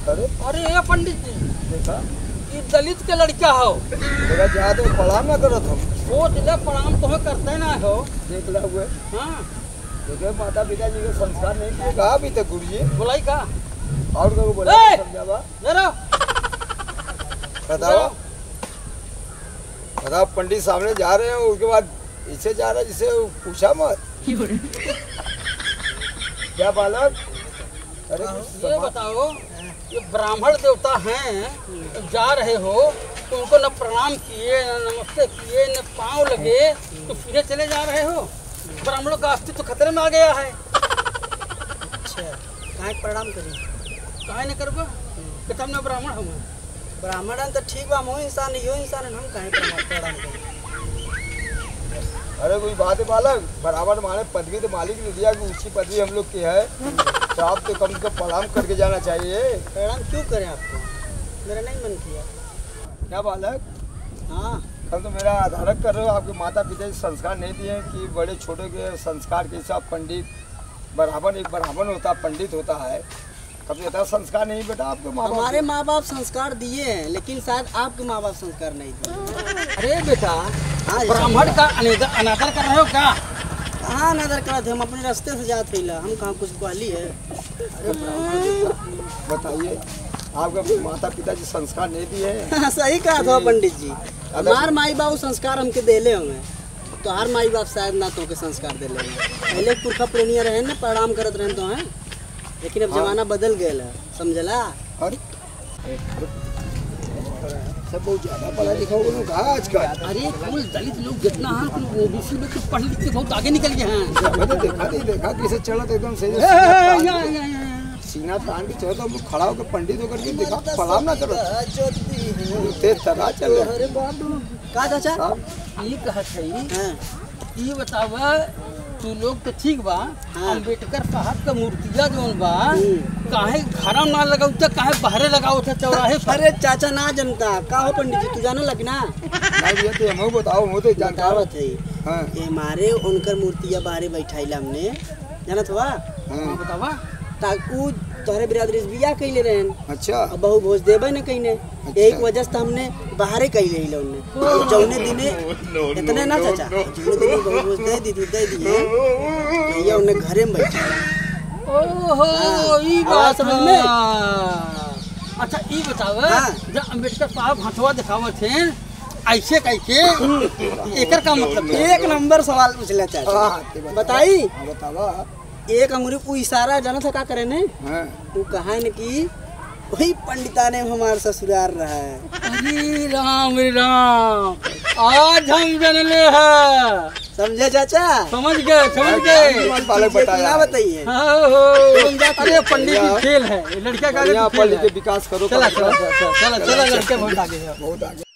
अरे अरे ये पंडित जी, देखा ये दलित के लड़का हो। देखा जहाँ तो प्रणाम ना करो तुम। वो दिले प्रणाम तो करते ना हो। देख ला हुए हाँ देखे माता पिता जी के संस्कार नहीं किए कहा अभी तक गुरु जी बोलाई का और कहो बोला ए! समझावा जरा बताओ बताओ पंडित सामने जा रहे हैं उसके बाद इसे जा रहा है जिसे पूछा मत क्या बालक। अरे ये बताओ, ये ब्राह्मण देवता हैं, जा रहे हो तो उनको न प्रणाम किए न नमस्ते किए न पाँव लगे तो फिर चले जा रहे हो। ब्राह्मणों का अस्तित्व खतरे में आ गया है। अच्छा कहाँ प्रणाम करी काहे न करबो कि तुम न ब्राह्मण हो। ब्राह्मण तो ठीक बा हम इंसान यो इंसान हम कहाँ प्रणाम करी। अरे कोई बात है बालक, बराबर माने पदवी तो मालिक ने दिया कि ऊंची पदवी हम लोग की है तो आप तो कम से कम प्रणाम करके जाना चाहिए। प्रणाम क्यों करें आपको, मेरा नहीं मन किया। क्या बालक। हाँ कल तो मेरा आधारक कर रहे हो, आपके माता पिता जी संस्कार नहीं दिए कि बड़े छोटे के संस्कार के हिसाब पंडित बराबर एक ब्राह्मण होता पंडित होता है। कभी इतना संस्कार नहीं बेटा आपके माँ बाप। हमारे माँ बाप संस्कार दिए हैं लेकिन शायद आपके माँ बाप संस्कार नहीं दिए। अरे बेटा, हाँ ब्राह्मण का अनादर कर रहे हो क्या? कहाँ अनादर करते, हम अपने रास्ते से जाते ही हम कहाँ कुछ गाली है। अरे बताइए आपके माता पिता जी संस्कार नहीं दिए हैं। सही कहा था पंडित जी, हमार माई बाबू संस्कार हमके देले हमें तो हर माई बाप शायद ना तो के संस्कार देले होंगे। पहले पुरखा पुरनिया रहे ना प्रणाम करत रहे तो हैं, लेकिन अब जमाना बदल गया है, समझला। अरे सब बहुत ज्यादा पढ़ा लिखा हो कहा आजकल। अरे कुल दलित लोग जितना हैं ओबीसी लोग तो पढ़ लिख के बहुत आगे निकल गए हैं। मैंने देखा नहीं देखा कैसे चला तो एकदम सही सीना तान के चलो तो हम लोग खड़ा होकर पंडित होकर के देखा प्रणाम ना करो तेज तरह चल रहे। का चाचा ये कहत है, ये बतावा तू लोग तो ठीक बा, अम्बेडकर साहब का मूर्तिया जोन बा काहे घरा ना लगाओ तो काहे बाहरे लगाओ थे चौराहे पर। अरे चाचा ना जनता का हो पंडित जी, तू जाने लग ना नहीं ये तो हम बताओ वो तो जानकार है। हां ये हमारे उनकर मूर्तिया बाहरे बैठाइला हमने जानत हुआ। हां बतावा ताकू तोहरे बिरादरी से बियाह कइले रहन। अच्छा अब बहु भोज देबे न कइने, एक वजह से हमने बाहरे कइले ही लोने जौने दिने इतने ना चाचा जौने दिने बहु भोज दे दिए भैया उन्हें घरे में बैठा। ओहो ई बात समझ में। अच्छा ई बतावा, जब अम्बेडकर साहब हथवा दिखावत थे ऐसे कैसे, एकर का मतलब एक नंबर सवाल पूछले चाचा। बताई बतावा एक अंगुरी को इशारा जाना था का करे ने। वो कहा न कि वही पंडिता ने हमारे ससुराल रहा है। अरे राम आज हम जानले है। समझे चाचा, समझ गए बालक बताया बताइए। अरे पंडित जी खेल है, लड़का का विकास करो। चला लड़के बहुत आगे है, बहुत आगे।